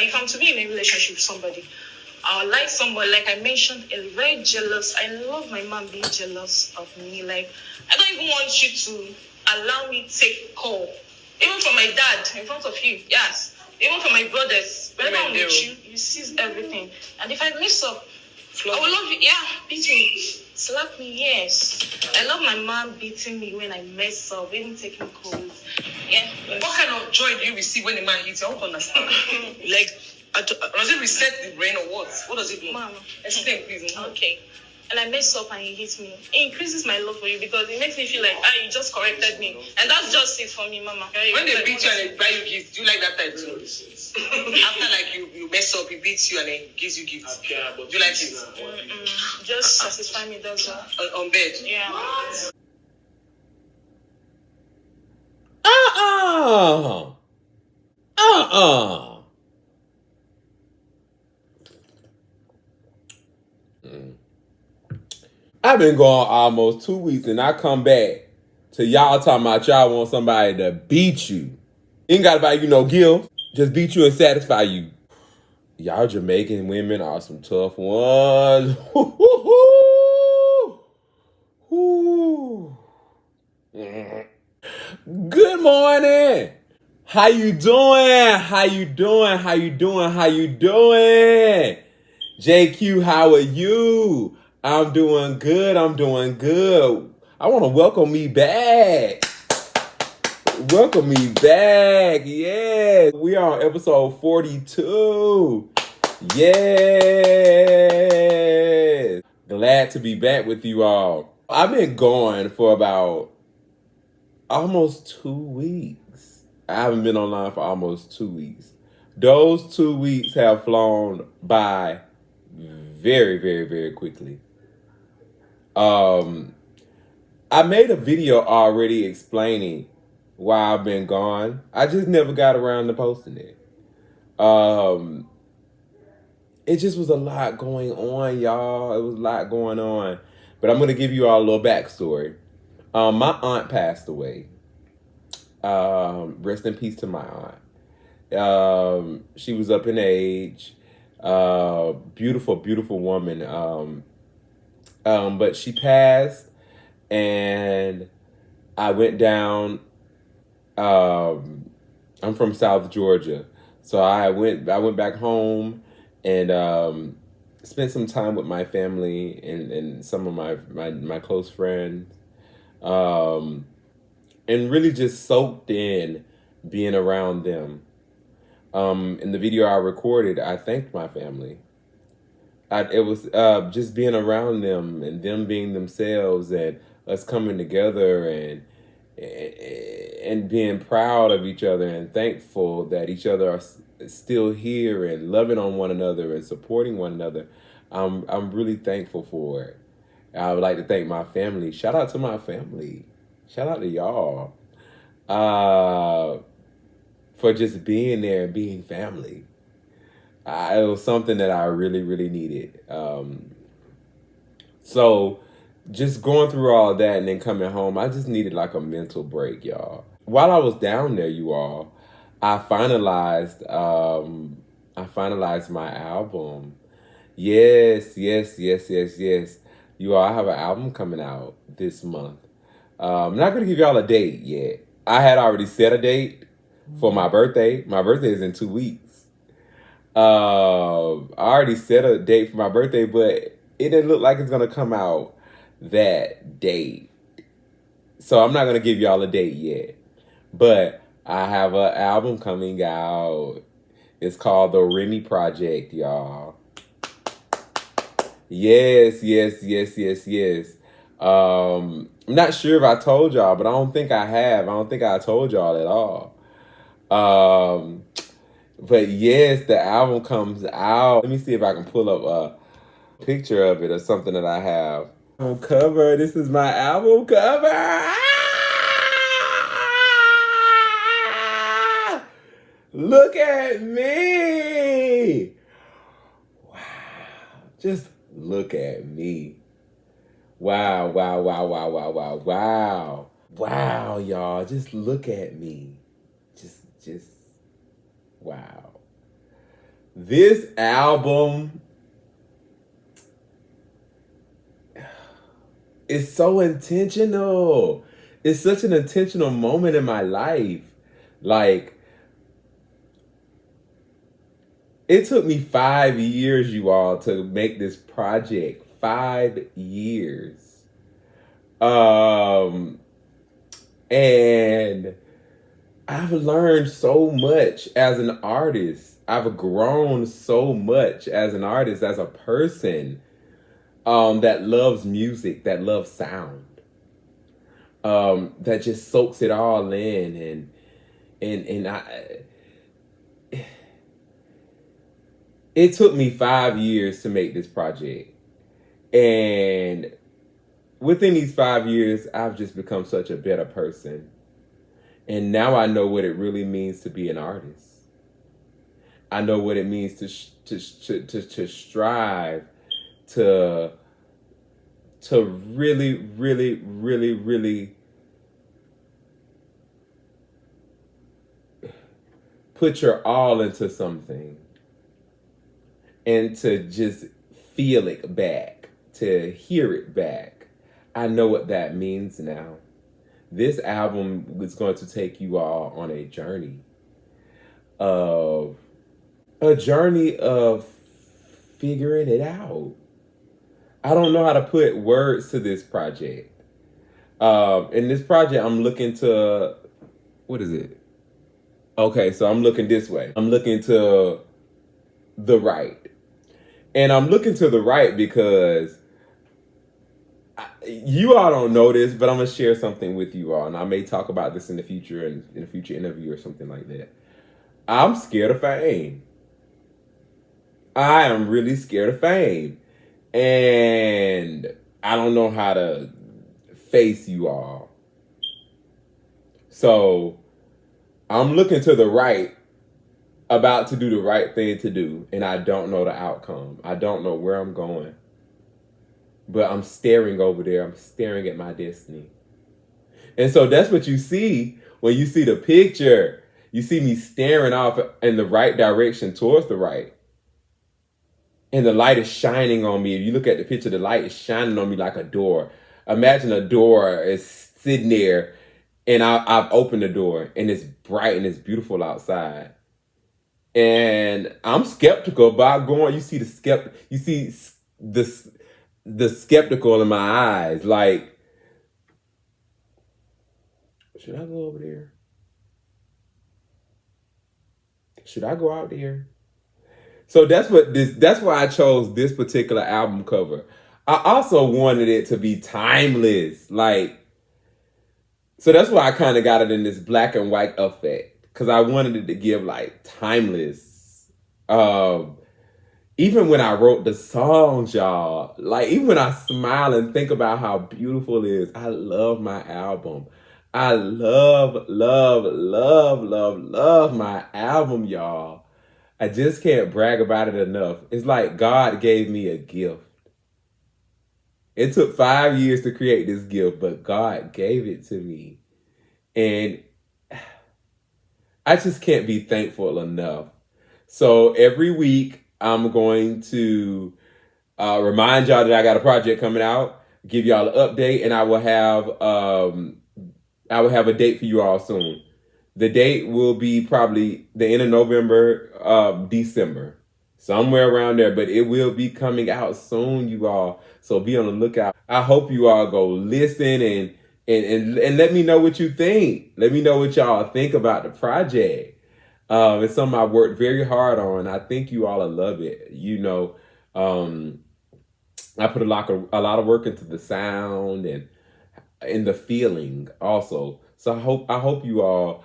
if I'm to be in a relationship with somebody, I would like somebody, like I mentioned, is very jealous. I love my man being jealous of me. Like, I don't even want you to allow me to take call. Even from my dad, in front of you, yes. Even from my brothers. Whenever I'm with you, you seize everything. And if I mess up, I will love you. Yeah, beat me. Slap me, yes. I love my mom beating me when I mess up, even taking calls. Yeah. What kind of joy do you receive when a man hits you? I don't understand. Like, does it reset the brain or what? What does it do? Mom. Explain, please. Okay. And I mess up and he hits me. It increases my love for you because it makes me feel like, you just corrected me. And that's just it for me, Mama. When they beat you and they buy you gifts, do you like that type too? After like you mess up, he beats you and then gives you gifts. Do you like it? Just satisfy me, that's all. On bed? Yeah. I've been gone almost 2 weeks and I come back to y'all talking about y'all want somebody to beat you. Ain't gotta buy you no gift. Just beat you and satisfy you. Y'all Jamaican women are some tough ones. Good morning. How you doing? How you doing? How you doing? How you doing? JQ, how are you? I'm doing good. I'm doing good. I want to welcome me back. Welcome me back. Yeah. We are on episode 42. Yes. Glad to be back with you all. I've been gone for about almost 2 weeks. I haven't been online for almost 2 weeks. Those 2 weeks have flown by very, very, very quickly. I made a video already explaining why I've been gone. I just never got around to posting it. It just was a lot going on, y'all. It was a lot going on. But I'm going to give you all a little backstory. My aunt passed away. Rest in peace to my aunt. She was up in age. Beautiful, beautiful woman. But she passed, and I went down. I'm from South Georgia, so I went back home and spent some time with my family and some of my close friends, and really just soaked in being around them. In the video I recorded, I thanked my family. It was just being around them and them being themselves and us coming together and being proud of each other and thankful that each other are still here and loving on one another and supporting one another. I'm really thankful for it. I would like to thank my family. Shout out to my family. Shout out to y'all for just being there and being family. It was something that I really, really needed. So just going through all that and then coming home, I just needed like a mental break, y'all. While I was down there, you all, I finalized my album. Yes. You all, I have an album coming out this month. I'm not going to give y'all a date yet. I had already set a date for my birthday. My birthday is in 2 weeks. I already set a date for my birthday, but it didn't look like it's going to come out that date. So I'm not going to give y'all a date yet. But I have an album coming out. It's called The Remy Project, y'all. Yes. I'm not sure if I told y'all, but I don't think I have. I don't think I told y'all at all. But yes, the album comes out. Let me see if I can pull up a picture of it or something that I have. Album cover. This is my album cover. Ah! Look at me. Wow. Just look at me. Wow. Wow, y'all. Just look at me. Just wow. This album is so intentional. It's such an intentional moment in my life. Like, it took me 5 years, you all, to make this project. 5 years. And I've learned so much as an artist. I've grown so much as an artist, as a person that loves music, that loves sound, that just soaks it all in, and I. It took me 5 years to make this project, and within these 5 years, I've just become such a better person. And now I know what it really means to be an artist. I know what it means to strive to really, really, really, really put your all into something and to just feel it back, to hear it back. I know what that means now. This album is going to take you all on a journey of figuring it out. I don't know how to put words to this project. In this project, I'm looking to, what is it? Okay, so I'm looking this way. I'm looking to the right. And I'm looking to the right because you all don't know this, but I'm going to share something with you all. And I may talk about this in the future, in a future interview or something like that. I'm scared of fame. I am really scared of fame. And I don't know how to face you all. So I'm looking to the right, about to do the right thing to do. And I don't know the outcome. I don't know where I'm going. But I'm staring over there. I'm staring at my destiny. And so that's what you see when you see the picture. You see me staring off in the right direction, towards the right. And the light is shining on me. If you look at the picture, the light is shining on me like a door. Imagine a door is sitting there, and I've opened the door, and it's bright and it's beautiful outside. And I'm skeptical about going. You see the skeptical in my eyes. Like, should I go over there? Should I go out there? So that's why I chose this particular album cover. I also wanted it to be timeless. Like, so that's why I kind of got it in this black and white effect. Because I wanted it to give like timeless. Even when I wrote the songs, y'all, like even when I smile and think about how beautiful it is, I love my album. I love, love, love, love, love my album, y'all. I just can't brag about it enough. It's like God gave me a gift. It took 5 years to create this gift, but God gave it to me. And I just can't be thankful enough. So every week, I'm going to remind y'all that I got a project coming out, give y'all an update, and I will have a date for you all soon. The date will be probably the end of November, December, somewhere around there, but it will be coming out soon, you all. So be on the lookout. I hope you all go listen and let me know what you think. Let me know what y'all think about the project. It's something I worked very hard on. I think you all will love it. You know, I put a lot of work into the sound and in the feeling also. So I hope you all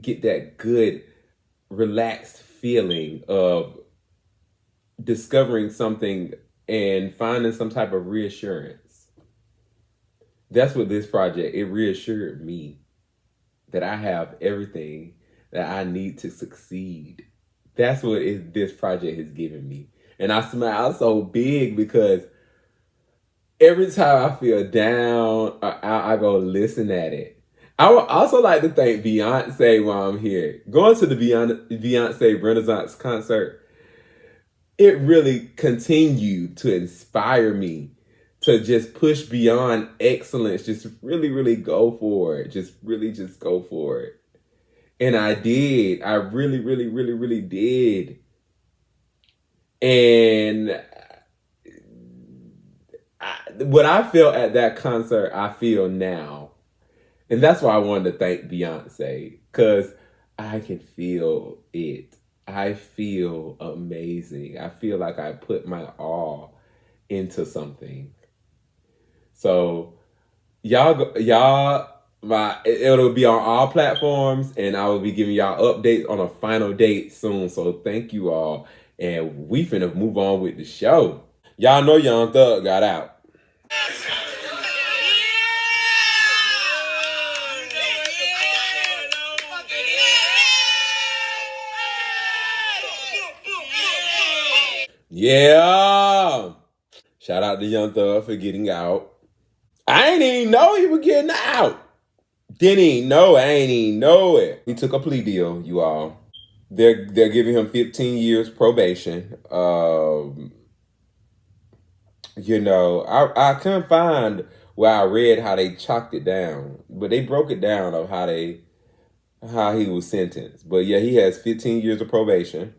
get that good, relaxed feeling of discovering something and finding some type of reassurance. That's what this project, it reassured me that I have everything that I need to succeed. That's what this project has given me. And I smile so big because every time I feel down, I go listen at it. I would also like to thank Beyonce while I'm here. Going to the Beyonce Renaissance concert, it really continued to inspire me to just push beyond excellence. Just really, really go for it. Just really just go for it. And I did. I really, really, really, really did. And what I felt at that concert, I feel now. And that's why I wanted to thank Beyonce, because I can feel it. I feel amazing. I feel like I put my all into something. So it'll be on all platforms, and I will be giving y'all updates on a final date soon. So thank you all, and we finna move on with the show. Y'all know Young Thug got out. Yeah. Shout out to Young Thug for getting out. I ain't even know he was getting out. Didn't even know. I ain't even know it. He took a plea deal, you all. They're giving him 15 years probation. I couldn't find where I read how they chalked it down, but they broke it down of how he was sentenced. But yeah, he has 15 years of probation.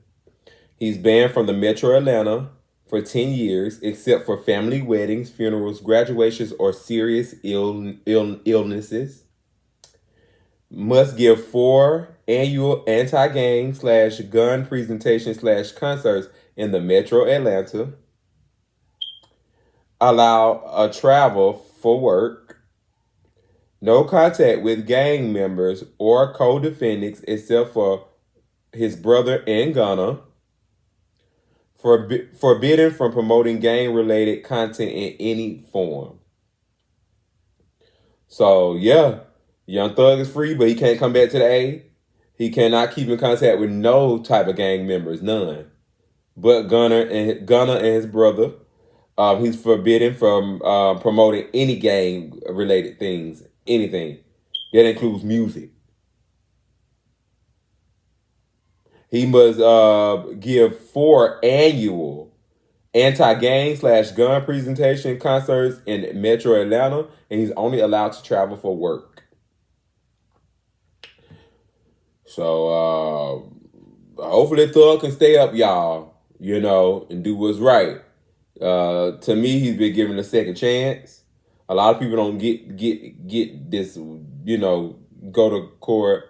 He's banned from the Metro Atlanta for 10 years, except for family weddings, funerals, graduations, or serious illnesses. Must give 4 annual anti-gang/gun presentations/concerts in the Metro Atlanta. Allow travel for work. No contact with gang members or co-defendants except for his brother and Gunna. Forbidden from promoting gang-related content in any form. So, yeah, Young Thug is free, but he can't come back to the A. He cannot keep in contact with no type of gang members, none. But Gunna and his brother, he's forbidden from promoting any gang-related things, anything. That includes music. He must give 4 annual anti-gang/gun presentation concerts in Metro Atlanta, and he's only allowed to travel for work. So hopefully Thug can stay up, y'all, and do what's right. To me, he's been given a second chance. A lot of people don't get this, go to court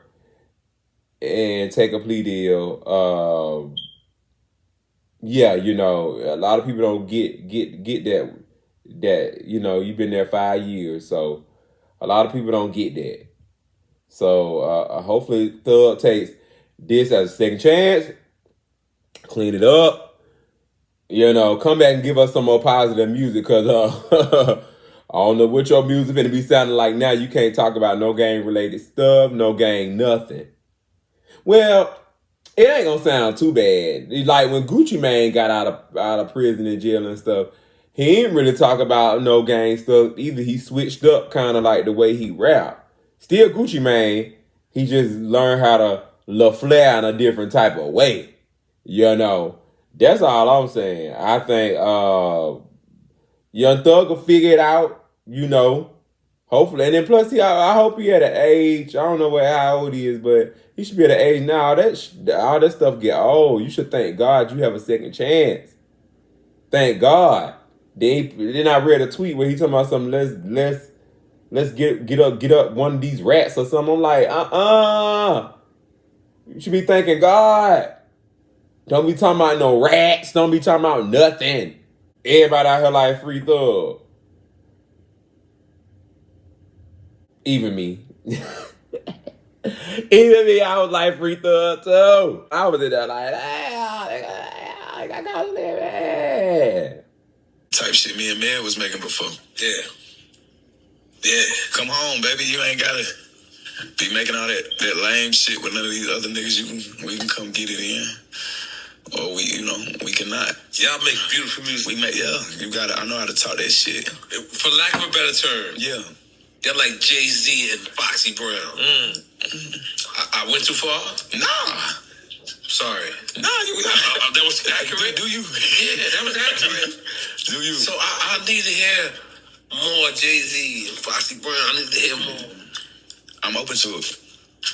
and take a plea deal. A lot of people don't get that, you've been there 5 years. So a lot of people don't get that. So hopefully Thug takes this as a second chance, clean it up, come back and give us some more positive music, because I don't know what your music finna be sounding like now. You can't talk about no gang-related stuff, no gang nothing. Well, it ain't gonna sound too bad. Like when Gucci Mane got out of prison and jail and stuff, he didn't really talk about no gang stuff either. He switched up kind of like the way he rap. Still Gucci Mane, he just learned how to la flair in a different type of way. That's all I'm saying. I think Young Thug will figure it out, hopefully. And then plus, I hope he at an age, I don't know how old he is, but he should be at an age now. All that stuff get old. You should thank God you have a second chance. Thank God. Then I read a tweet where he talking about something, let's get up one of these rats or something. I'm like, you should be thanking God. Don't be talking about no rats. Don't be talking about nothing. Everybody out here like Free Thug. Even me. Even me, I was like Free Thug too. I was in there like, I got to live it. Type shit me and Mel was making before. Yeah. Come home, baby. You ain't gotta be making all that lame shit with none of these other niggas. We can come get it in. Or we cannot. Y'all make beautiful music. You gotta, I know how to talk that shit. For lack of a better term. Yeah. Y'all like Jay-Z and Foxy Brown. I went too far? Nah. Sorry. Nah, That was accurate. Do you? Yeah, that was accurate. Do you? So I need to hear more Jay-Z and Foxy Brown. I need to hear more. I'm open to it.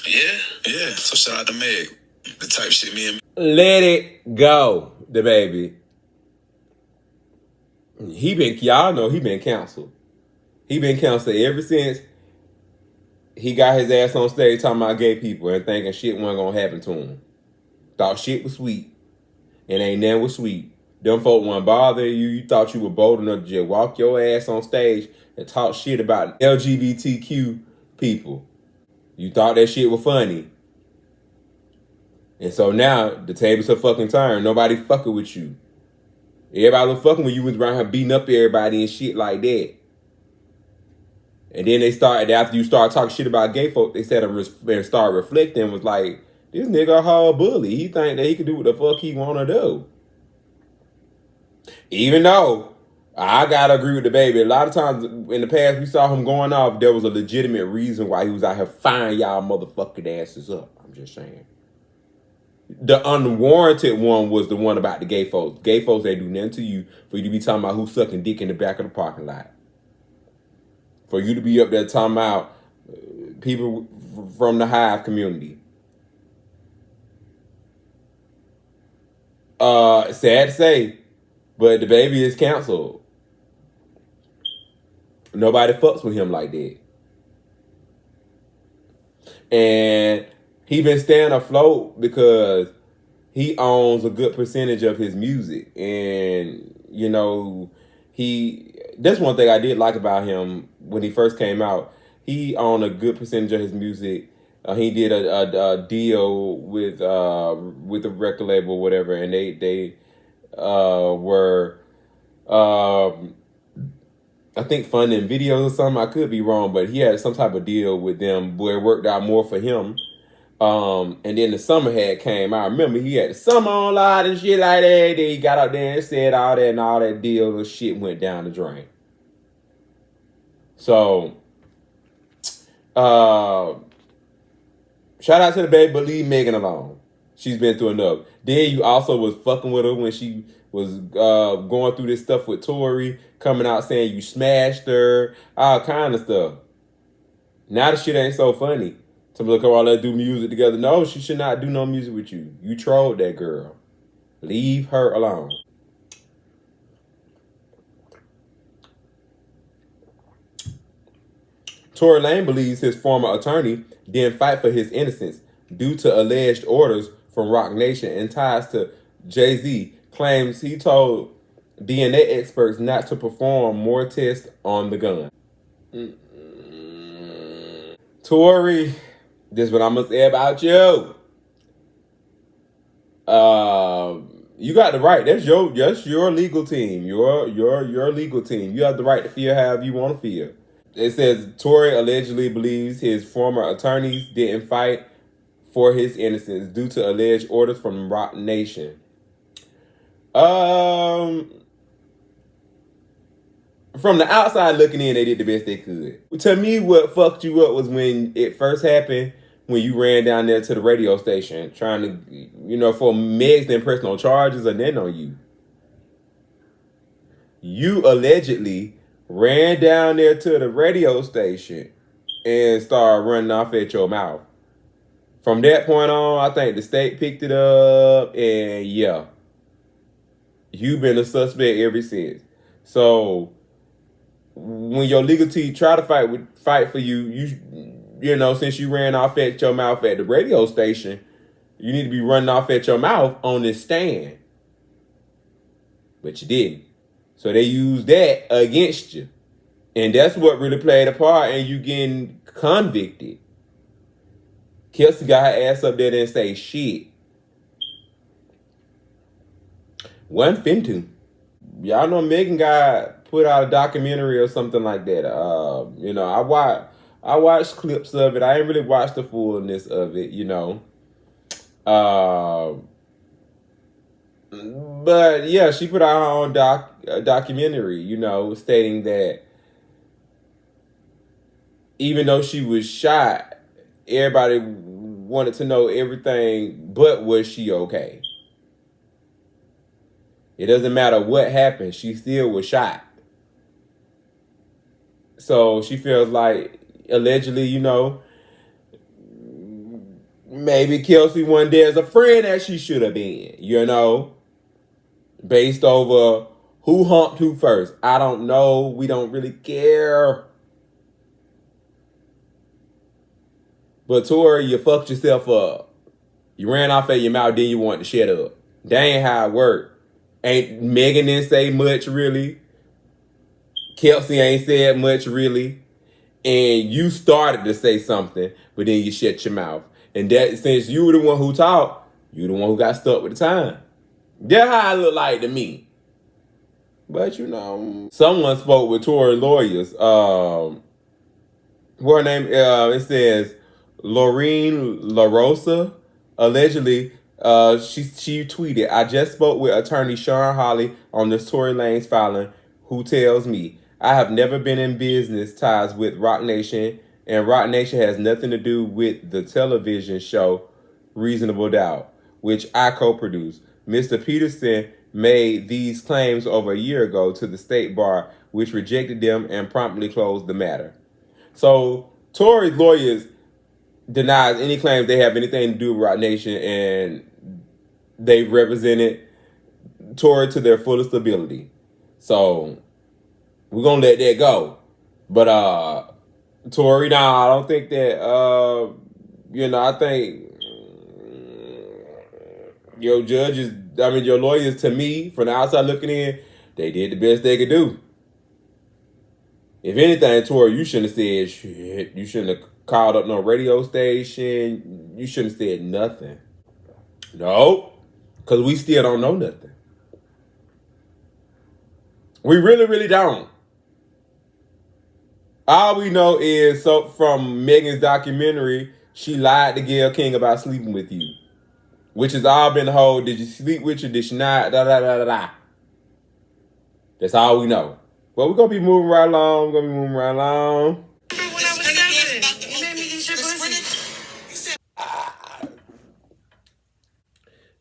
Yeah? Yeah. So shout out to Meg. The type shit me and Let it go, the baby. Y'all know he been canceled. He been canceled ever since he got his ass on stage talking about gay people and thinking shit wasn't gonna happen to him. Thought shit was sweet. And ain't nothing was sweet. Them folk wasn't bothering you. You thought you were bold enough to just walk your ass on stage and talk shit about LGBTQ people. You thought that shit was funny. And so now the tables are fucking turned. Nobody fucking with you. Everybody was fucking with you, was around here beating up everybody and shit like that. And then they started, after you start talking shit about gay folk, they said and start reflecting, was like, this nigga a whole bully. He think that he can do what the fuck he want to do. Even though I gotta agree with the baby. A lot of times in the past we saw him going off, there was a legitimate reason why he was out here firing y'all motherfucking asses up. I'm just saying. The unwarranted one was the one about the gay folks. Gay folks, they do nothing to you for you to be talking about who's sucking dick in the back of the parking lot. For you to be up there talking about people from the Hive community. Sad to say, but the baby is canceled. Nobody fucks with him like that. And he been staying afloat because he owns a good percentage of his music. And, you know, that's one thing I did like about him when he first came out. He owned a good percentage of his music. He did a deal with a record label or whatever, and they were I think funding videos or something. I could be wrong, but he had some type of deal with them where it worked out more for him. And then the summer had came. I remember he had the summer on live and shit like that. Then he got out there and said all that, and all that deal and shit went down the drain. So, shout out to the baby, but leave Megan alone. She's been through enough. Then you also was fucking with her when she was going through this stuff with Tori, coming out saying you smashed her, all kind of stuff. Now the shit ain't so funny. Some look, oh, let's do music together. No, she should not do no music with you. You trolled that girl. Leave her alone. Tory Lanez believes his former attorney didn't fight for his innocence due to alleged orders from Roc Nation and ties to Jay-Z. Claims he told DNA experts not to perform more tests on the gun. Tory, this is what I'm gonna say about you. You got the right. That's your legal team. Your legal team. You have the right to feel however you want to feel. It says Tory allegedly believes his former attorneys didn't fight for his innocence due to alleged orders from Roc Nation. From the outside looking in, they did the best they could. To me, what fucked you up was when it first happened, when you ran down there to the radio station trying to, for Megs to press no charges or nothing on you. You allegedly ran down there to the radio station and started running off at your mouth. From that point on, I think the state picked it up, and yeah, you've been a suspect ever since. So when your legal team try to fight for you, since you ran off at your mouth at the radio station, you need to be running off at your mouth on this stand. But you didn't. So they used that against you. And that's what really played a part in you getting convicted. Kelsey got her ass up there and say shit. Wasn't finna. Y'all know Megan got put out a documentary or something like that. I watched clips of it. I ain't really watched the fullness of it, But yeah, she put out her own documentary, stating that even though she was shot, everybody wanted to know everything, but was she okay? It doesn't matter what happened. She still was shot. So she feels like, allegedly, maybe Kelsey wasn't there as a friend as she should have been, based over who humped who first. I don't know. We don't really care. But Tori, you fucked yourself up. You ran off at your mouth, then you wanted to shut up. That ain't how it worked. Ain't Megan didn't say much really. Kelsey ain't said much really. And you started to say something, but then you shut your mouth. And that, since you were the one who talked, you the one who got stuck with the time. That's how it look like to me. But someone spoke with Tori lawyers. Her name, it says Laureen LaRosa. Allegedly, she tweeted, "I just spoke with attorney Sean Holly on this Tory Lanez filing, who tells me I have never been in business ties with Roc Nation, and Roc Nation has nothing to do with the television show Reasonable Doubt, which I co-produced. Mr. Peterson made these claims over a year ago to the state bar, which rejected them and promptly closed the matter." So Tory's lawyers denies any claims they have anything to do with Roc Nation, and they represented Tory to their fullest ability. So we're gonna let that go. But Tory, I don't think that I think your lawyers, to me, from the outside looking in, they did the best they could do. If anything, Tori, you shouldn't have said shit. You shouldn't have called up no radio station. You shouldn't have said nothing. No, because we still don't know nothing. We really, really don't. All we know is, from Megan's documentary, she lied to Gayle King about sleeping with you. Which has all been the whole, did you sleep with you, did she not, da da da da da. That's all we know. Well, we're going to be moving right along. When I was 7, you made me eat your pussy.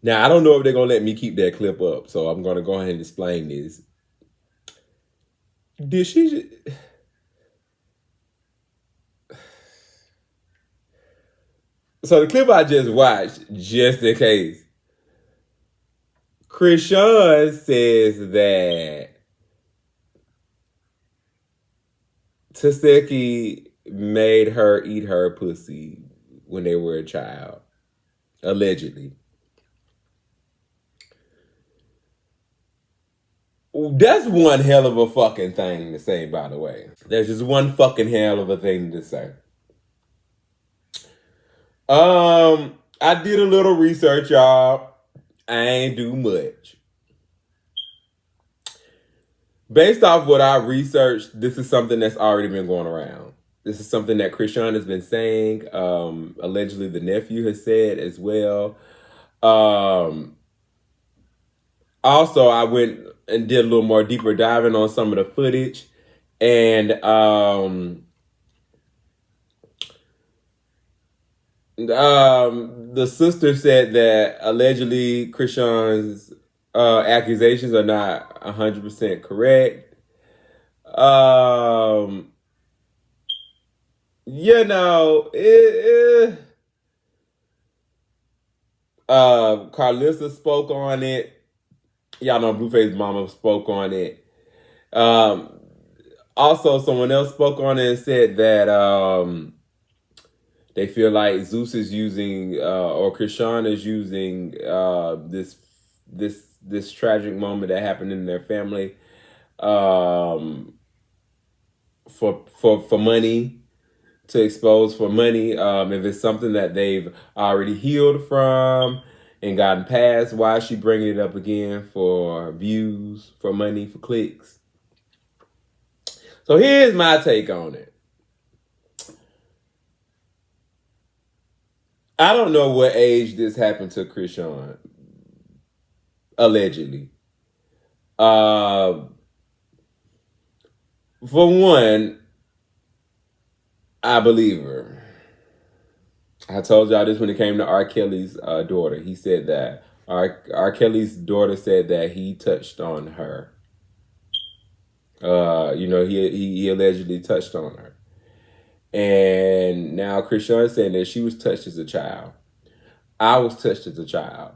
Now, I don't know if they're going to let me keep that clip up, so I'm going to go ahead and explain this. Did she... So the clip I just watched, just in case, Chrisean says that Teseki made her eat her pussy when they were a child, allegedly. That's one hell of a fucking thing to say, by the way. There's just one fucking hell of a thing to say. I did a little research, y'all. I ain't do much. Based off what I researched, this is something that's already been going around. This is something that Chrisean has been saying. Allegedly, the nephew has said as well. Also, I went and did a little more deeper diving on some of the footage. And the sister said that allegedly Chrisean's accusations are not 100% correct. Carlissa spoke on it. Y'all know Blueface Mama spoke on it. Also, someone else spoke on it and said that they feel like Zeus is using, or Chrisean is using this tragic moment that happened in their family for money, to expose for money. If it's something that they've already healed from and gotten past, why is she bringing it up again for views, for money, for clicks? So here's my take on it. I don't know what age this happened to Chrisean. Allegedly. For one, I believe her. I told y'all this when it came to R. Kelly's daughter. He said that R. Kelly's daughter said that he touched on her. He allegedly touched on her. And now Chrisean saying that she was touched as a child. I was touched as a child.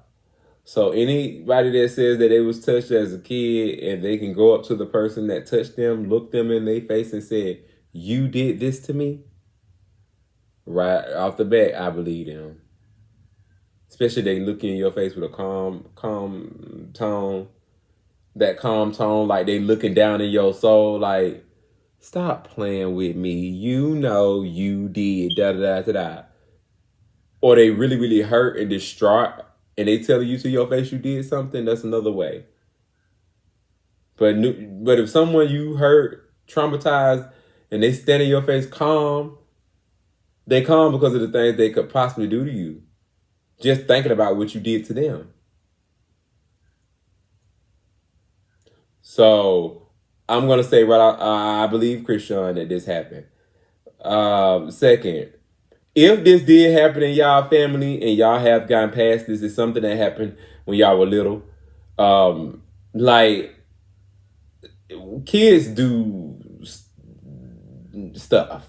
So anybody that says that they was touched as a kid and they can go up to the person that touched them, look them in their face and say, "You did this to me," right off the bat, I believe them. Especially they look in your face with a calm tone. That calm tone, like they looking down in your soul, like, "Stop playing with me. You know you did da-da-da-da-da." Or they really, really hurt and distraught and they tell you to your face you did something, that's another way. But if someone you hurt, traumatized, and they stand in your face calm, they calm because of the things they could possibly do to you. Just thinking about what you did to them. So I'm going to say I believe Chrisean that this happened. Second, if this did happen in y'all family and y'all have gotten past this, it's something that happened when y'all were little. Like, kids do stuff.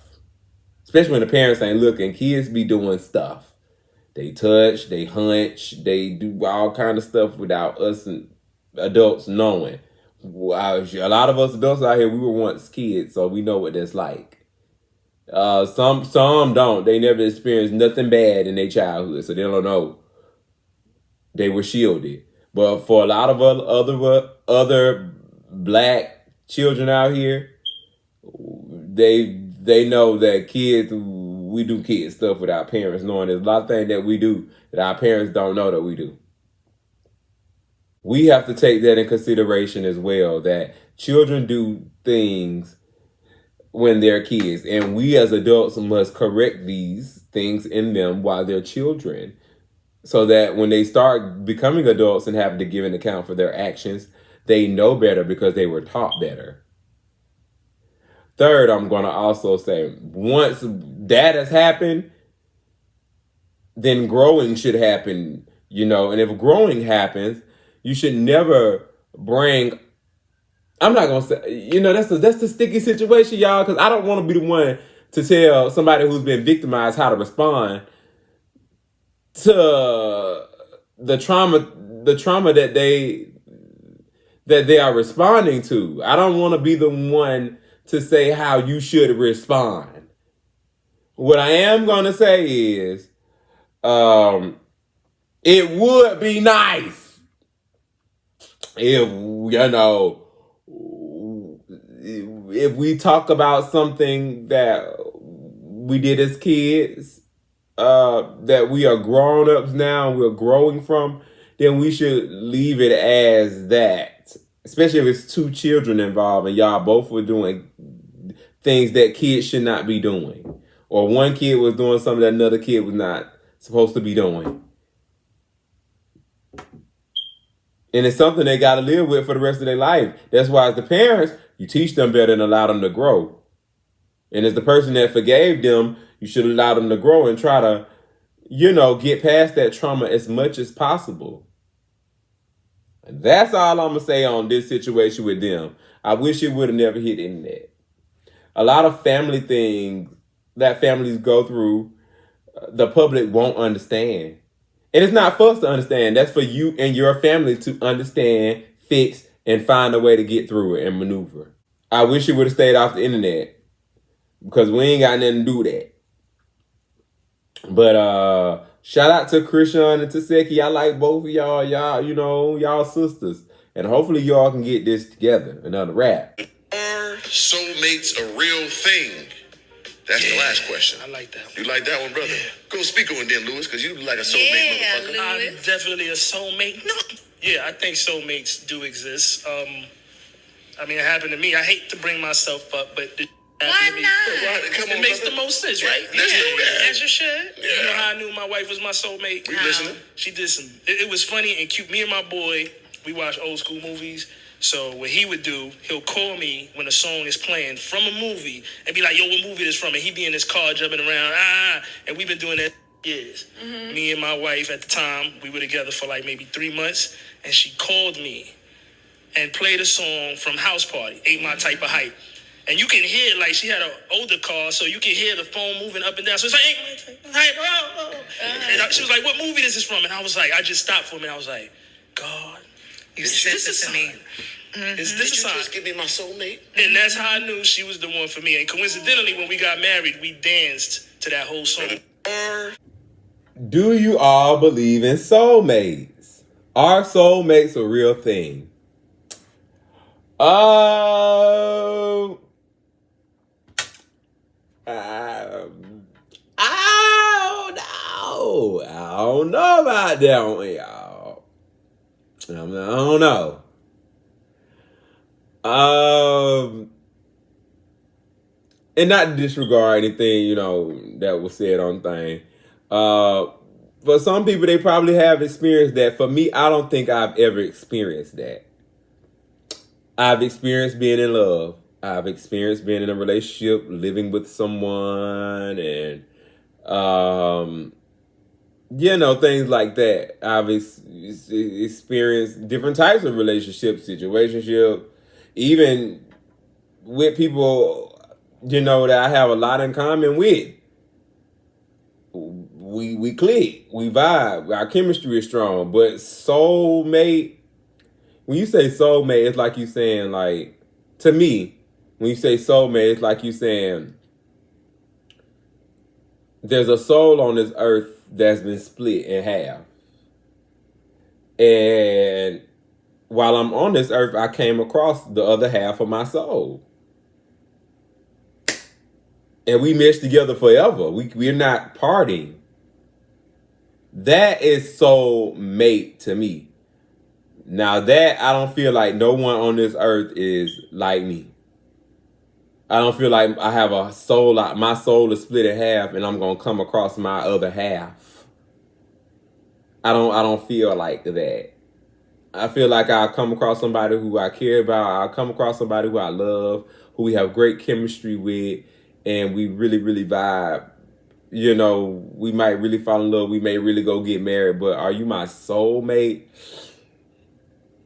Especially when the parents ain't looking. Kids be doing stuff. They touch, they hunch, they do all kind of stuff without us and adults knowing. A lot of us adults out here, we were once kids, so we know what that's like. Some don't. They never experienced nothing bad in their childhood, so they don't know. They were shielded. But for a lot of other black children out here, they know that we do kid stuff with our parents knowing there's a lot of things that we do that our parents don't know that we do. We have to take that in consideration as well, that children do things when they're kids, and we as adults must correct these things in them while they're children, so that when they start becoming adults and having to give an account for their actions, they know better because they were taught better. Third, I'm going to also say, once that has happened, then growing should happen, and if growing happens, you should never bring, I'm not going to say, that's the sticky situation, y'all, because I don't want to be the one to tell somebody who's been victimized how to respond to the trauma that they are responding to. I don't want to be the one to say how you should respond. What I am going to say is, it would be nice if we talk about something that we did as kids, that we are grown-ups now, we're growing from, then we should leave it as that. Especially if it's two children involved and y'all both were doing things that kids should not be doing. Or one kid was doing something that another kid was not supposed to be doing. And it's something they got to live with for the rest of their life. That's why as the parents, you teach them better and allow them to grow. And as the person that forgave them, you should allow them to grow and try to, get past that trauma as much as possible. And that's all I'm going to say on this situation with them. I wish it would have never hit internet. A lot of family things that families go through, the public won't understand. And it's not for us to understand. That's for you and your family to understand, fix, and find a way to get through it and maneuver. I wish it would have stayed off the internet because we ain't got nothing to do with that. But shout out to Chrisean and Teseki. I like both of y'all. Y'all sisters. And hopefully y'all can get this together. Another rap. Are soulmates a real thing? That's the last question. I like that one. You like that one, brother? Yeah. Go speak on then, Lewis, because you like a soulmate motherfucker. I'm definitely a soulmate. No. Yeah, I think soulmates do exist. It happened to me. I hate to bring myself up, but why not? Come on, it makes the most sense, right? Let's do that. As you should. Yeah. You know how I knew my wife was my soulmate? We listening. She did some. It was funny and cute. Me and my boy, we watch old school movies. So what he would do, he'll call me when a song is playing from a movie and be like, "Yo, what movie is from?" And he be in his car jumping around, and we've been doing that years. Me and my wife at the time, we were together for like maybe 3 months, and she called me and played a song from House Party, Ain't My Type of Hype. And you can hear, like, she had an older car, so you can hear the phone moving up and down. So it's like, Ain't My Type of Hype, And she was like, what movie this is from? And I was like, I just stopped for a minute. I was like, God, You sent it to me. Is this a sign? Just give me my soulmate. And that's how I knew she was the one for me. And coincidentally, when we got married, we danced to that whole song. Do you all believe in soulmates? Are soulmates a real thing? I don't know about that one, y'all. I don't know. And not to disregard anything, that was said on thing. For some people, they probably have experienced that. For me, I don't think I've ever experienced that. I've experienced being in love. I've experienced being in a relationship, living with someone, and things like that. I've experienced different types of relationships, situationship, even with people, that I have a lot in common with. We click, we vibe, our chemistry is strong. But soulmate, when you say soulmate, it's like you saying, like, to me, when you say soulmate, it's like you saying there's a soul on this earth that's been split in half. And while I'm on this earth, I came across the other half of my soul. And we meshed together forever. We're not parting. That is soulmate to me. Now that, I don't feel like no one on this earth is like me. I don't feel like I have a soul, like my soul is split in half and I'm going to come across my other half. I don't feel like that. I feel like I'll come across somebody who I care about. I'll come across somebody who I love, who we have great chemistry with, and we really, really vibe. We might really fall in love. We may really go get married. But are you my soulmate?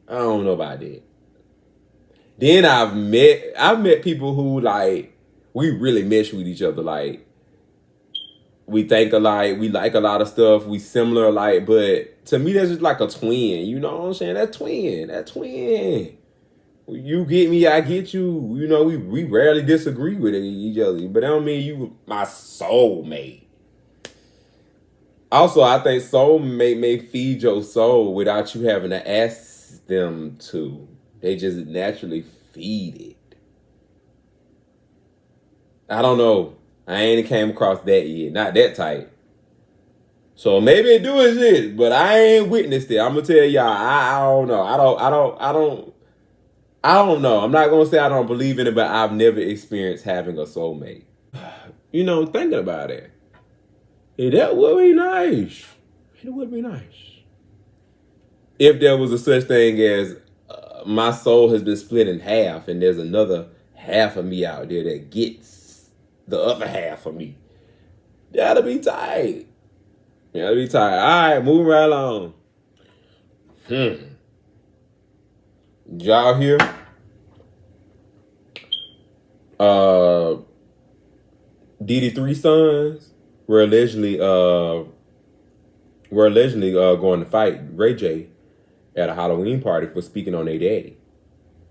I don't know about that. Then I've met people who, like, we really mesh with each other. Like, we think alike, we like a lot of stuff, we similar alike, but to me that's just like a twin. You know what I'm saying? That twin. You get me, I get you. We rarely disagree with each other, but that don't mean you my soulmate. Also, I think soulmate may feed your soul without you having to ask them to. They just naturally feed it. I don't know. I ain't came across that yet. Not that tight. So maybe it do exist, but I ain't witnessed it. I'm gonna tell y'all, I don't know. I don't know. I'm not gonna say I don't believe in it, but I've never experienced having a soulmate. Thinking about it. Yeah, that would be nice. It would be nice. If there was a such thing as my soul has been split in half and there's another half of me out there that gets the other half of me. That'll be tight. All right, moving right along. Y'all hear? Diddy 3 sons were allegedly going to fight Rayj at a Halloween party for speaking on their daddy.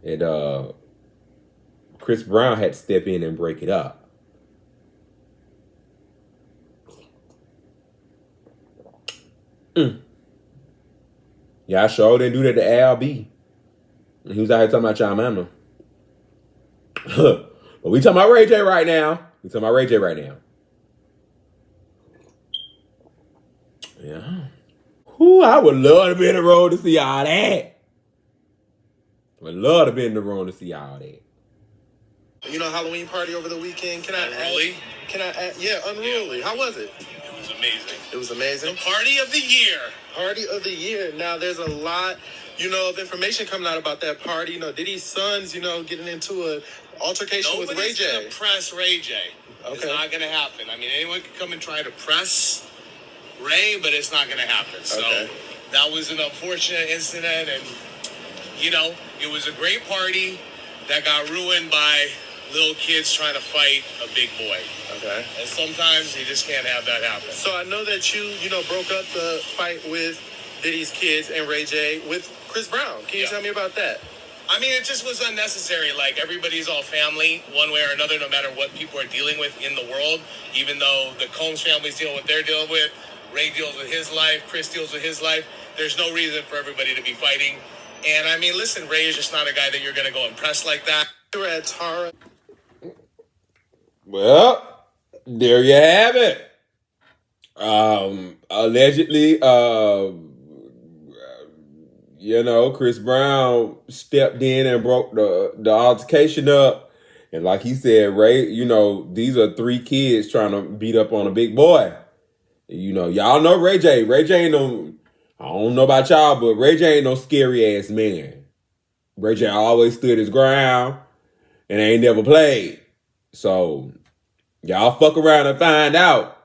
And Chris Brown had to step in and break it up. Yeah, I sure didn't do that to Al B. He was out here talking about y'all mama. But we talking about Rayj right now. Yeah. Whew, I would love to be in the road to see all that. Halloween party over the weekend. Can I Unruly? add? Yeah, Unruly. How was it? It was amazing. It was amazing. The party of the year. Party of the year. Now, there's a lot, of information coming out about that party. Diddy's sons, getting into an altercation with Nobody's Rayj. gonna press Rayj. It's Okay. not gonna happen. I mean, anyone can come and try to press Ray, but it's not going to happen. So that was an unfortunate incident, and it was a great party that got ruined by little kids trying to fight a big boy. Okay. And sometimes you just can't have that happen. So I know that you broke up the fight with Diddy's kids and Rayj with Chris Brown. Can you tell me about that? I mean, it just was unnecessary. Like, everybody's all family, one way or another, no matter what people are dealing with in the world. Even though the Combs family's dealing with what they're dealing with, Ray deals with his life, Chris deals with his life. There's no reason for everybody to be fighting. And, I mean, listen, Ray is just not a guy that you're going to go impress like that. You were at Tara. Well, there you have it. Allegedly, Chris Brown stepped in and broke the altercation up. And like he said, Ray, these are 3 kids trying to beat up on a big boy. Y'all know Ray J. Ray J ain't no, I don't know about y'all, but Ray J ain't no scary ass man. Ray J always stood his ground and ain't never played. So y'all fuck around and find out.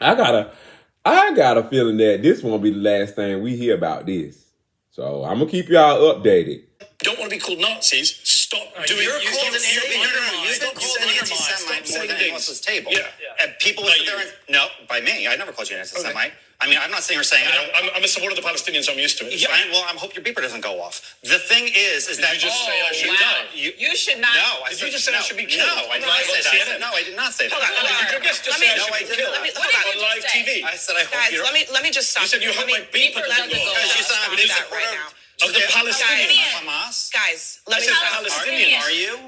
I got a feeling that this won't be the last thing we hear about this. So I'm gonna keep y'all updated. Don't want to be called Nazis. Stop doing it. You've been called an anti-Semite more than anyone else at this table. Yeah. And people will sit there and... No, by me. I never called you an anti-Semite. I mean, I'm not sitting here saying... I'm a supporter of the Palestinians, so I'm used to it. Yeah, I hope your beeper doesn't go off. The thing is that... You just say I should die. You should not... No, Did you just say I should be killed? No, I did not say that. No, I did not say that. Your guest just said I should be killed on live TV. I said I hope Guys, you're... let me just stop. You said you hope my beeper doesn't go off. Because you said I'm a big supporter of the Palestinians. Hamas? Guys, let me said stop. Palestinians. Are you?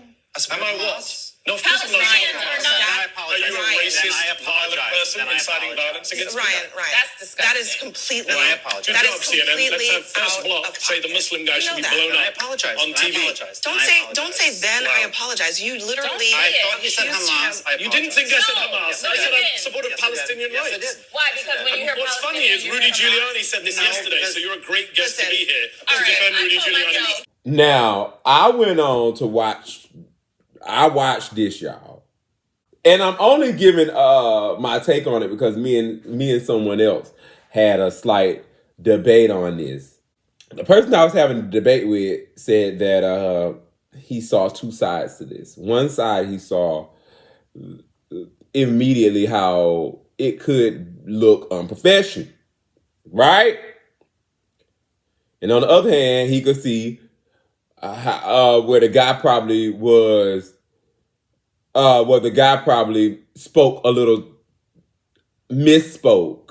Am I what? No, Palestinians are not. Are you a racist, violent person inciting violence against me? Ryan, That's disgusting. that is completely. Then I apologize. That Good is job, CNN. completely Let's have first out block of say the Muslim guy should be blown I up apologize. on TV. Don't say then I apologize. You literally. I thought you said Hamas. You didn't think I said Hamas. I said I did. supported Palestinian Yes, I rights. did. Why? Because when you hear What's funny is Rudy Giuliani said this yesterday, so you're a great guest to be here to All right, defend I Rudy told Giuliani. myself- Now, I went on to watch. I watched this, y'all, and I'm only giving my take on it because me and someone else had a slight debate on this. The person I was having a debate with said that he saw 2 sides to this. One side, he saw immediately how it could look unprofessional, right? And on the other hand, he could see where the guy probably misspoke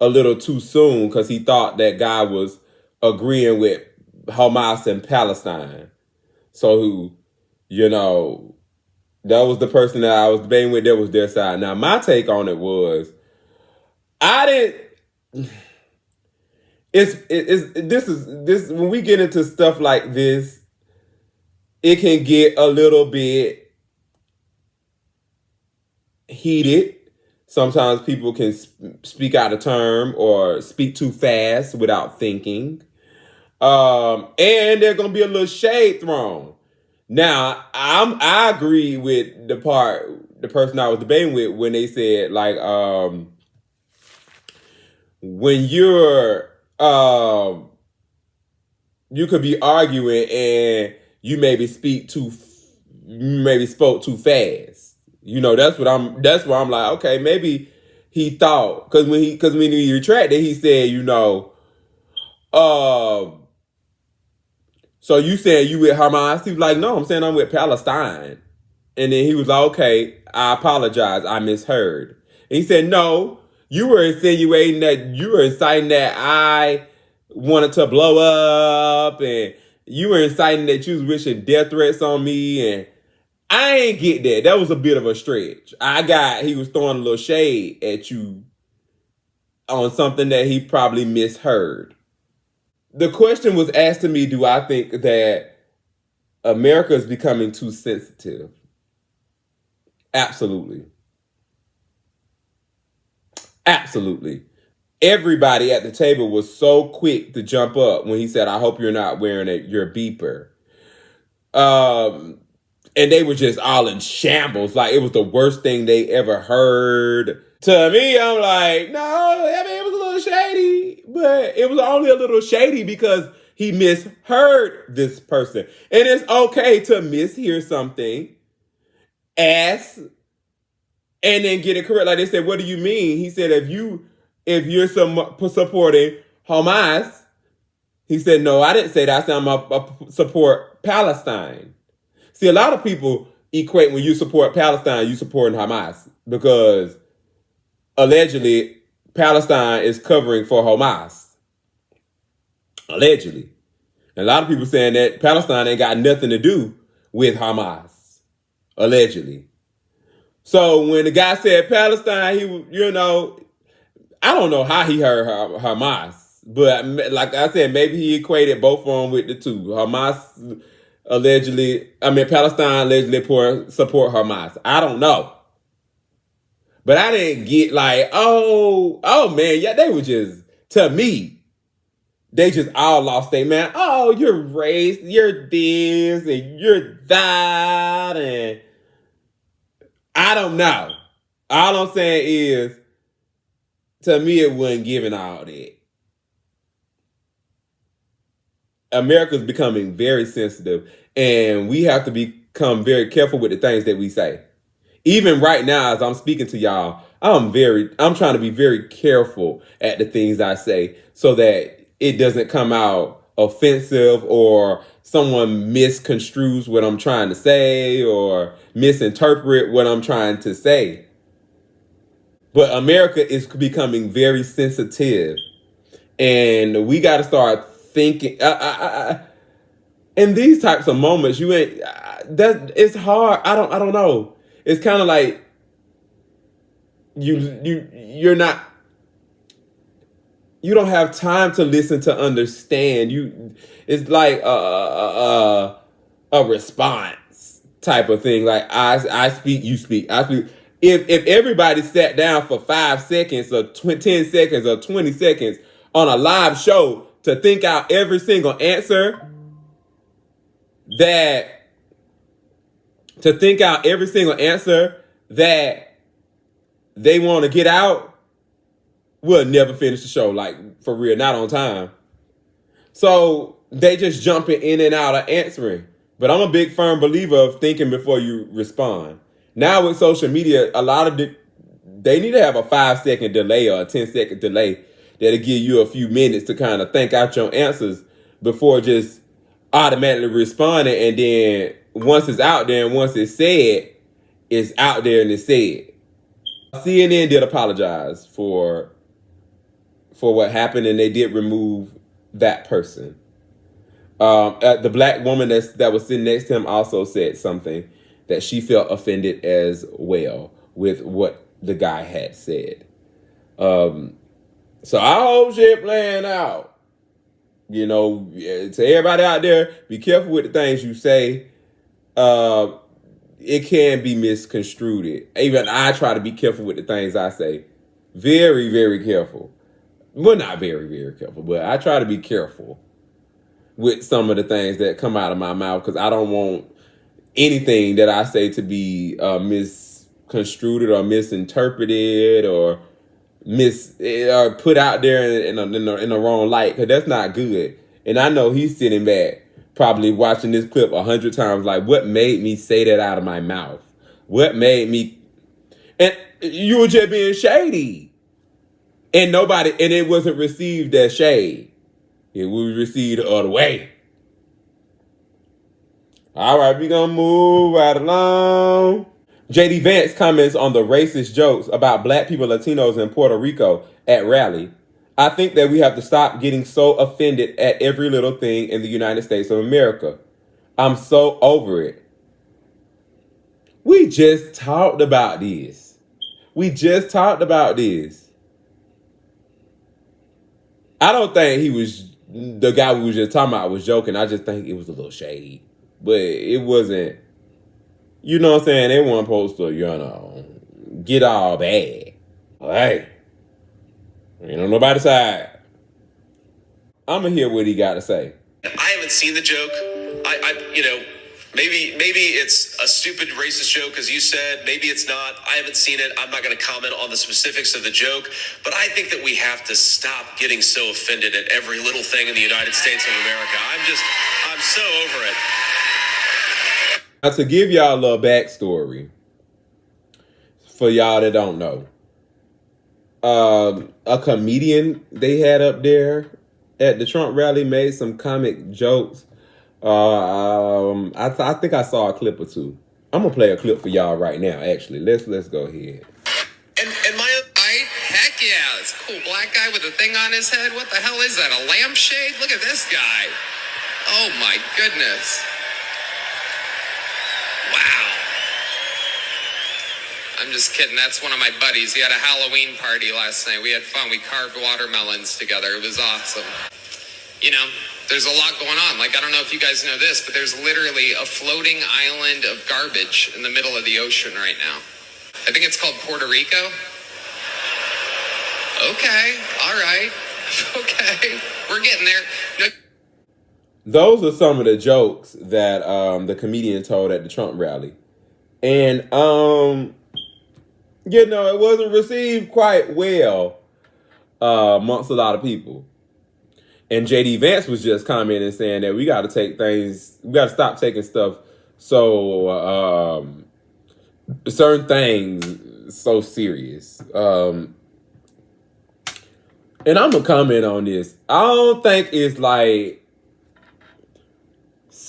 a little too soon because he thought that guy was agreeing with Hamas and Palestine. So, that was the person that I was debating with. That was their side. Now, my take on it was, when we get into stuff like this, it can get a little bit heated. Sometimes people can speak out of term or speak too fast without thinking. And there's going to be a little shade thrown. Now, I agree with the person I was debating with when they said, like, when you're, you could be arguing and you maybe spoke too fast. That's where I'm like, okay, maybe he thought, because when he retracted, he said, so you saying you with Hamas? He was like, no, I'm saying I'm with Palestine. And then he was like, okay, I apologize, I misheard. And he said, no, you were inciting that I wanted to blow up, and you were inciting that you was wishing death threats on me, and I ain't get that. That was a bit of a stretch. He was throwing a little shade at you on something that he probably misheard. The question was asked to me, do I think that America is becoming too sensitive? Absolutely. Absolutely. Everybody at the table was so quick to jump up when he said, I hope you're not wearing your beeper. And they were just all in shambles. Like, it was the worst thing they ever heard. To me, I'm like, no, I mean, it was a little shady, but it was only a little shady because he misheard this person. And it's okay to mishear something, ask, and then get it correct. Like they said, what do you mean? He said, if you're supporting Hamas, he said, no, I didn't say that. I said I support Palestine. See, a lot of people equate when you support Palestine, you supporting Hamas because allegedly Palestine is covering for Hamas. Allegedly. And a lot of people saying that Palestine ain't got nothing to do with Hamas. Allegedly. So when the guy said Palestine, he, I don't know how he heard Hamas. But like I said, maybe he equated both of them with the two. Palestine allegedly support Hamas. I don't know. But I didn't get like, oh man, yeah, they were just, to me, they just all lost their man. Oh, you're race, you're this, and you're that, and I don't know. All I'm saying is, to me, it wasn't giving all that. America's becoming very sensitive, and we have to become very careful with the things that we say. Even right now, as I'm speaking to y'all, I'm trying to be very careful at the things I say so that it doesn't come out offensive or someone misconstrues what I'm trying to say or misinterpret what I'm trying to say. But America is becoming very sensitive, and we got to start thinking. In these types of moments, it's hard. I don't know. It's kind of like you don't have time to listen to understand. It's like a response type of thing. Like I speak, you speak, I speak. If everybody sat down for 5 seconds or 10 seconds or 20 seconds on a live show to think out every single answer that they want to get out, we'll never finish the show, like for real, not on time. So they just jumping in and out of answering. But I'm a big firm believer of thinking before you respond. Now with social media, a lot of they need to have a 5-second delay or a 10-second delay that'll give you a few minutes to kind of think out your answers before just automatically responding. And then once it's out there and once it's said, it's out there and it's said. CNN did apologize for what happened, and they did remove that person. The black woman that was sitting next to him also said something that she felt offended as well with what the guy had said. So I hope shit playing out. To everybody out there, be careful with the things you say. It can be misconstrued. Even I try to be careful with the things I say. Very, very careful. Well, not very, very careful, but I try to be careful with some of the things that come out of my mouth because I don't want anything that I say to be misconstrued or misinterpreted or put out there in the wrong light, because that's not good. And I know he's sitting back probably watching this clip 100 times like, what made me say that out of my mouth? What made me? And you were just being shady. And it wasn't received as shade. It was received the other way. All right, we're going to move right along. JD Vance comments on the racist jokes about black people, Latinos in Puerto Rico at rally. I think that we have to stop getting so offended at every little thing in the United States of America. I'm so over it. We just talked about this. I don't think the guy we was just talking about was joking. I just think it was a little shade. But it wasn't, you know what I'm saying? They weren't supposed to, get all bad. Hey, ain't on nobody's side. I'm going to hear what he got to say. I haven't seen the joke. Maybe it's a stupid racist joke, as you said. Maybe it's not. I haven't seen it. I'm not going to comment on the specifics of the joke. But I think that we have to stop getting so offended at every little thing in the United States of America. I'm so over it. Now, to give y'all a little backstory, for y'all that don't know, a comedian they had up there at the Trump rally made some comic jokes. I think I saw a clip or two. I'm gonna play a clip for y'all right now. Actually, let's go ahead. And my heck yeah, it's a cool black guy with a thing on his head. What the hell is that? A lampshade? Look at this guy. Oh my goodness. Wow. I'm just kidding. That's one of my buddies. He had a Halloween party last night. We had fun. We carved watermelons together. It was awesome. You know, there's a lot going on. Like, I don't know if you guys know this, but there's literally a floating island of garbage in the middle of the ocean right now. I think it's called Puerto Rico. Okay. All right. Okay. We're getting there. No. Those are some of the jokes that the comedian told at the Trump rally. And, you know, it wasn't received quite well amongst a lot of people. And J.D. Vance was just commenting saying that we got to stop taking stuff so, certain things so serious. And I'm going to comment on this. I don't think it's like,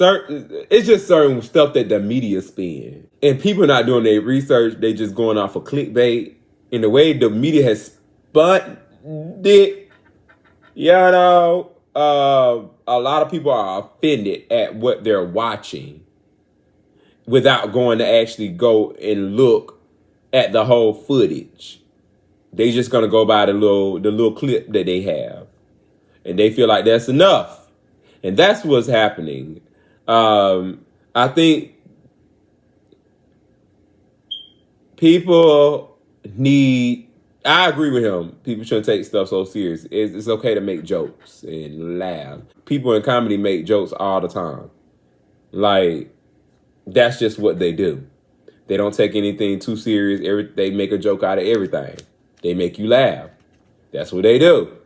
it's just certain stuff that the media spin. And people not doing their research, they just going off of clickbait. And the way the media has spun it, you know, a lot of people are offended at what they're watching without going to actually go and look at the whole footage. They just gonna go by the little clip that they have. And they feel like that's enough. And that's what's happening. I think people I agree with him. People shouldn't take stuff so serious. It's okay to make jokes and laugh. People in comedy make jokes all the time. Like, that's just what they do. They don't take anything too serious. They make a joke out of everything. They make you laugh. That's what they do.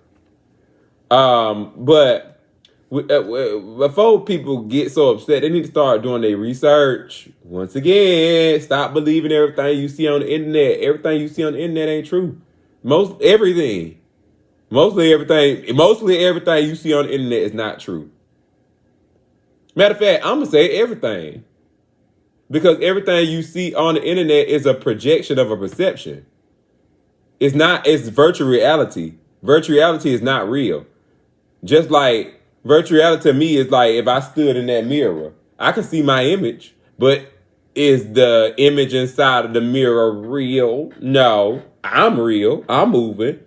But before people get so upset, they need to start doing their research. Once again, stop believing everything you see on the internet. Everything you see on the internet ain't true. Mostly everything you see on the internet is not true. Matter of fact, I'm gonna say everything, because everything you see on the internet is a projection of a perception. It's virtual reality. Virtual reality is not real. Just like virtual reality to me is like if I stood in that mirror, I can see my image, but is the image inside of the mirror real? No, I'm real. I'm moving.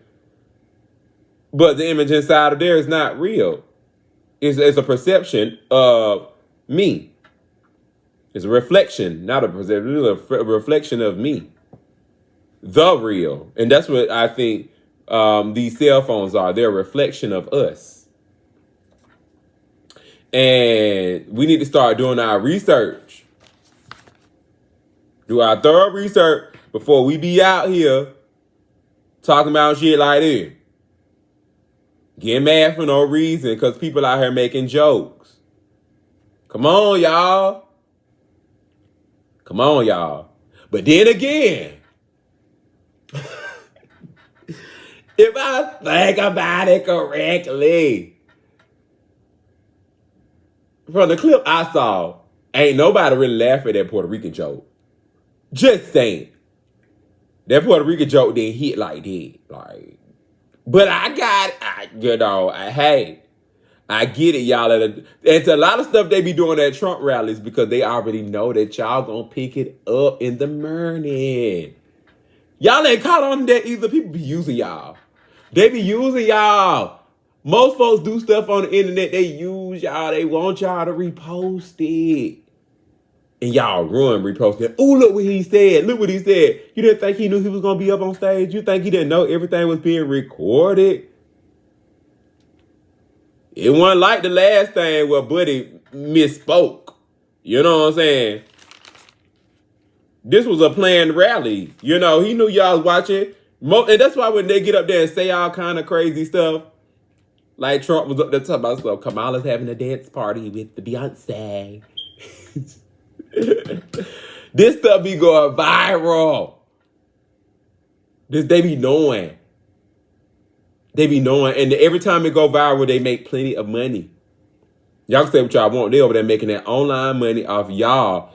But the image inside of there is not real. It's a perception of me. It's a reflection, not a perception. It's a reflection of me. The real. And that's what I think these cell phones are. They're a reflection of us. And we need to start doing our research. Do our thorough research before we be out here talking about shit like this. Get mad for no reason because people out here making jokes. Come on, y'all. Come on, y'all. But then again, if I think about it correctly, from the clip I saw, ain't nobody really laughing at that Puerto Rican joke. Just saying. That Puerto Rican joke didn't hit like that. But I get it, y'all. And it's a lot of stuff they be doing at Trump rallies because they already know that y'all gonna pick it up in the morning. Y'all ain't caught on that either. People be using y'all. They be using y'all. Most folks do stuff on the internet. They use y'all. They want y'all to repost it. And y'all ruin reposting. Oh, look what he said. Look what he said. You didn't think he knew he was going to be up on stage? You think he didn't know everything was being recorded? It wasn't like the last thing where Buddy misspoke. You know what I'm saying? This was a planned rally. You know, he knew y'all was watching. And that's why when they get up there and say all kind of crazy stuff, like Trump was up there talking about stuff, Kamala's having a dance party with the Beyonce. This stuff be going viral. They be knowing. They be knowing. And every time it go viral, they make plenty of money. Y'all can say what y'all want. They over there making that online money off y'all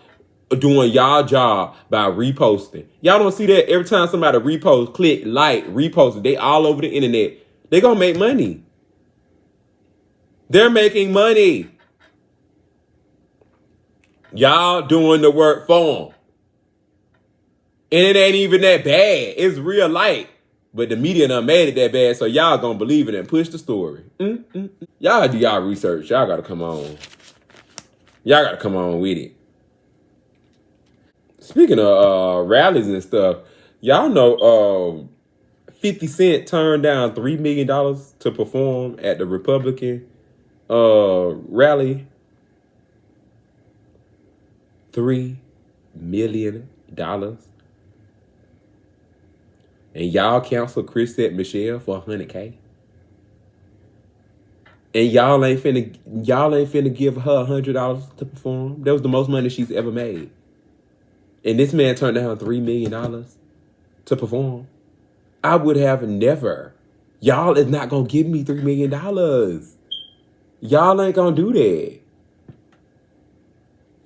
doing y'all job by reposting. Y'all don't see that every time somebody repost, click, like, repost it. They all over the internet. They gonna make money. They're making money. Y'all doing the work for them. And it ain't even that bad. It's real light. But the media done made it that bad, so y'all gonna believe it and push the story. Y'all do y'all research. Y'all gotta come on. Y'all gotta come on with it. Speaking of rallies and stuff, y'all know 50 Cent turned down $3 million to perform at the Republican rally. $3 million. And y'all canceled Chrisean Michelle for $100K. And y'all ain't finna give her $100 to perform. That was the most money she's ever made. And this man turned down $3 million to perform. I would have never. Y'all is not gonna give me $3 million. Y'all ain't gonna do that.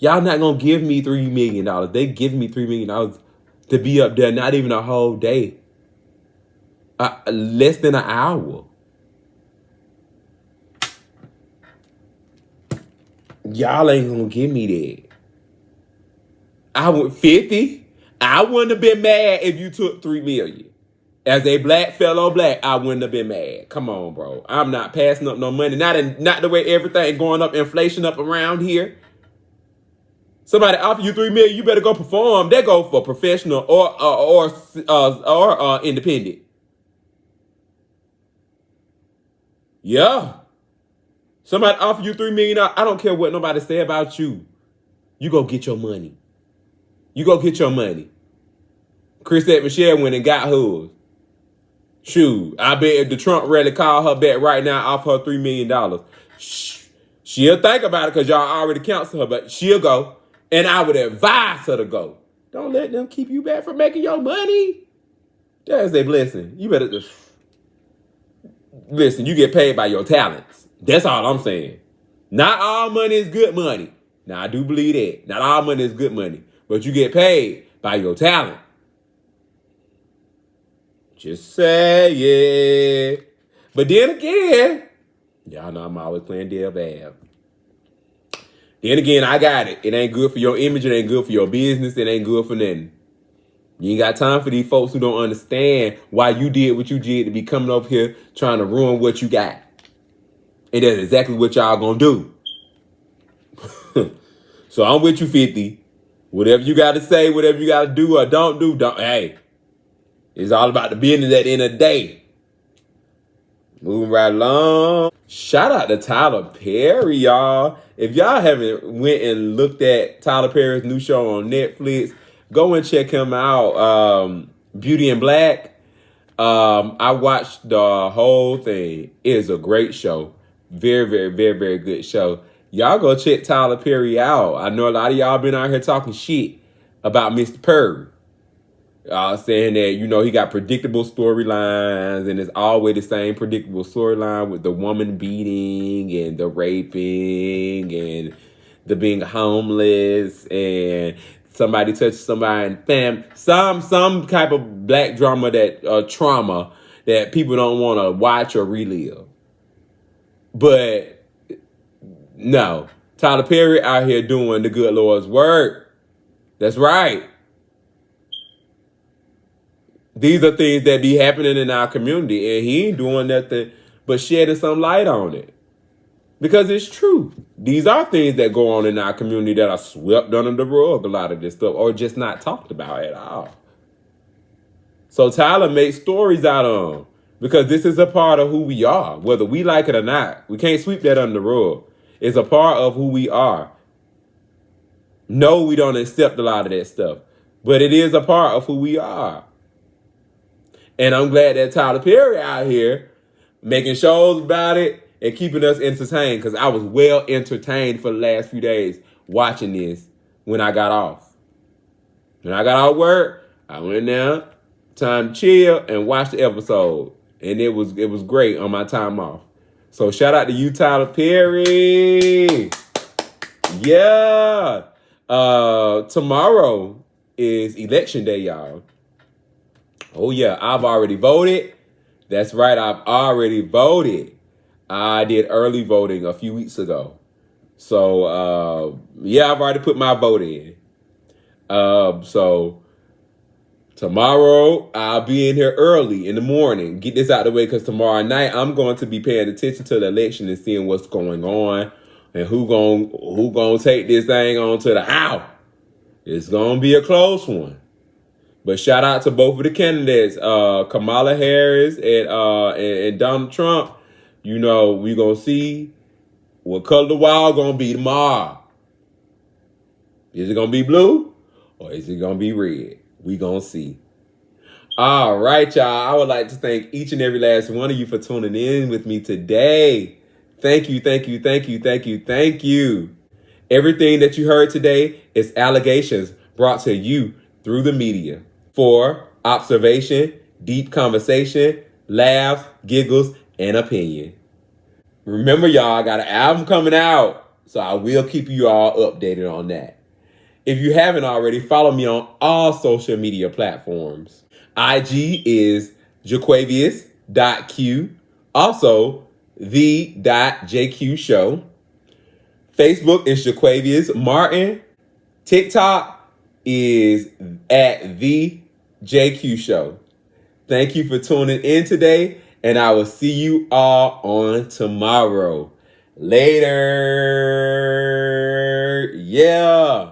Y'all not gonna give me $3 million. They give me $3 million to be up there, not even a whole day. Less than an hour. Y'all ain't gonna give me that. I went 50. I wouldn't have been mad if you took $3 million. As a fellow black, I wouldn't have been mad. Come on, bro. I'm not passing up no money. Not the way everything going up, inflation up around here. Somebody offer you $3 million, you better go perform. They go for professional or independent. Yeah. Somebody offer you $3 million. I don't care what nobody say about you. You go get your money. You go get your money. Chrisean Michelle went and got hers. Shoot, I bet if the Trump rally call her back right now, offer her $3 million. She'll think about it because y'all already counseled her, but she'll go. And I would advise her to go. Don't let them keep you back from making your money. That's a blessing. You better just listen. You get paid by your talents. That's all I'm saying. Not all money is good money. Now I do believe that. Not all money is good money, but you get paid by your talent. Just say yeah. But then again, y'all know I'm always playing devil's advocate. Then again, I got it. It ain't good for your image. It ain't good for your business. It ain't good for nothing. You ain't got time for these folks who don't understand why you did what you did to be coming up here trying to ruin what you got. And that's exactly what y'all gonna do. So I'm with you, 50. Whatever you got to say, whatever you got to do or don't do, hey. It's all about the business at the end of the day. Moving right along. Shout out to Tyler Perry, y'all. If y'all haven't went and looked at Tyler Perry's new show on Netflix, go and check him out. Beauty in Black. I watched the whole thing. It is a great show. Very, very, very, very good show. Y'all go check Tyler Perry out. I know a lot of y'all been out here talking shit about Mr. Perry. Saying that, you know, he got predictable storylines and it's always the same predictable storyline with the woman beating and the raping and the being homeless and somebody touched somebody and some type of black drama trauma that people don't want to watch or relive. But no, Tyler Perry out here doing the good Lord's work. That's right. These are things that be happening in our community, and he ain't doing nothing but shedding some light on it. Because it's true. These are things that go on in our community that are swept under the rug, a lot of this stuff, or just not talked about at all. So Tyler makes stories out of them, because this is a part of who we are, whether we like it or not. We can't sweep that under the rug. It's a part of who we are. No, we don't accept a lot of that stuff. But it is a part of who we are. And I'm glad that Tyler Perry out here making shows about it and keeping us entertained, because I was well entertained for the last few days watching this when I got off. When I got off work, I went down, time to chill, and watch the episode. And it was great on my time off. So shout out to you, Tyler Perry. Yeah. Tomorrow is election day, y'all. Oh yeah, I've already voted. That's right, I've already voted. I did early voting a few weeks ago. So yeah, I've already put my vote in. So tomorrow I'll be in here early in the morning. Get this out of the way, because tomorrow night I'm going to be paying attention to the election and seeing what's going on and who gonna take this thing on to the house. It's gonna be a close one. But shout out to both of the candidates, Kamala Harris and Donald Trump. You know, we gonna see what color the wall gonna be tomorrow. Is it gonna be blue or is it gonna be red? We gonna see. All right, y'all. I would like to thank each and every last one of you for tuning in with me today. Thank you, thank you, thank you, thank you, thank you. Everything that you heard today is allegations brought to you through the media for observation, deep conversation, laughs, giggles, and opinion. Remember, y'all, I got an album coming out, so I will keep you all updated on that. If you haven't already, follow me on all social media platforms. IG is jaquavius.q, also the.jq show. Facebook is Jaquavius Martin. TikTok is at the JQ Show. Thank you for tuning in today, and I will see you all on tomorrow. Later. Yeah.